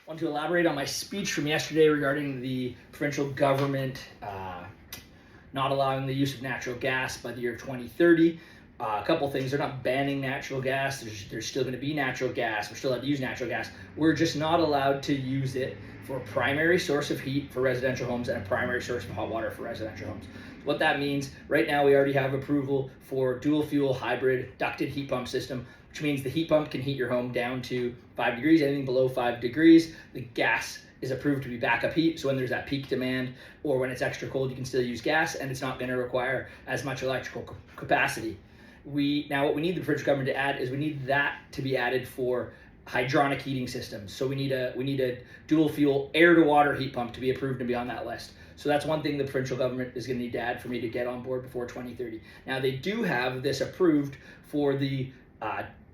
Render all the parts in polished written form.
want to elaborate on my speech from yesterday regarding the provincial government not allowing the use of natural gas by the year 2030. A couple things. They're not banning natural gas. There's still going to be natural gas. We're still allowed to use natural gas. We're just not allowed to use it for a primary source of heat for residential homes and a primary source of hot water for residential homes. What that means, right now we already have approval for dual fuel hybrid ducted heat pump system, which means the heat pump can heat your home down to 5 degrees, anything below 5 degrees. The gas is approved to be backup heat, so when there's that peak demand or when it's extra cold, you can still use gas, and it's not going to require as much electrical capacity. Now what we need the provincial government to add is we need that to be added for hydronic heating systems. So we need a dual fuel air to water heat pump to be approved and be on that list. So that's one thing the provincial government is going to need to add for me to get on board before 2030. Now they do have this approved for the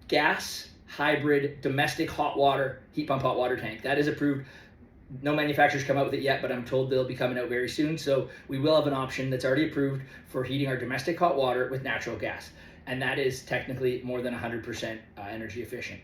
gas hybrid domestic hot water heat pump hot water tank. That is approved. No manufacturers come out with it yet, but I'm told they'll be coming out very soon. So we will have an option that's already approved for heating our domestic hot water with natural gas. And that is technically more than 100% energy efficient.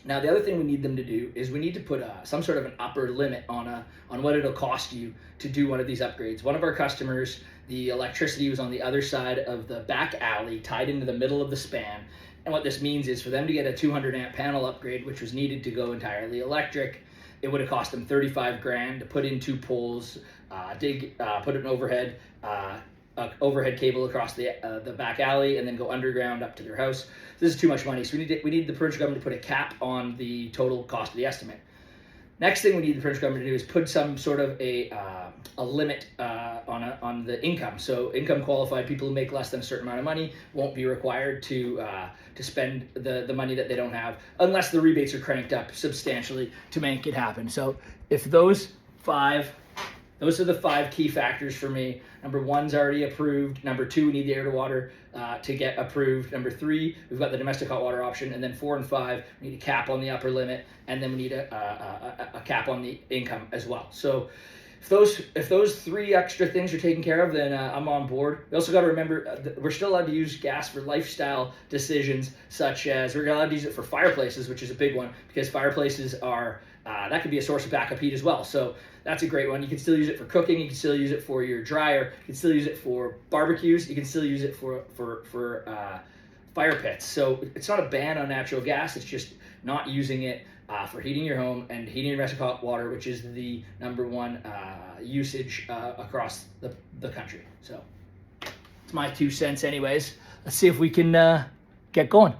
Now, the other thing we need them to do is we need to put some sort of an upper limit on what it'll cost you to do one of these upgrades. One of our customers, the electricity was on the other side of the back alley, tied into the middle of the span. And what this means is for them to get a 200 amp panel upgrade, which was needed to go entirely electric, it would have cost them 35 grand to put in 2 poles, put an overhead cable across the back alley, and then go underground up to their house. This is too much money, so we need the provincial government to put a cap on the total cost of the estimate. Next thing we need the provincial government to do is put some sort of a limit on the income. So income qualified people who make less than a certain amount of money won't be required to spend the money that they don't have, unless the rebates are cranked up substantially to make it happen. So if those are the 5 key factors for me. Number 1's already approved. Number 2, we need the air to water to get approved. Number 3, we've got the domestic hot water option. And then 4 and 5, we need a cap on the upper limit. And then we need a cap on the income as well. So if those 3 extra things are taken care of, then I'm on board. We also got to remember we're still allowed to use gas for lifestyle decisions, such as we're allowed to use it for fireplaces, which is a big one, because fireplaces are that could be a source of backup heat as well. So that's a great one. You can still use it for cooking. You can still use it for your dryer. You can still use it for barbecues. You can still use it for fire pits. So it's not a ban on natural gas. It's just not using it for heating your home and heating your domestic hot water, which is the number 1 usage across the country. So it's my 2 cents anyways. Let's see if we can get going.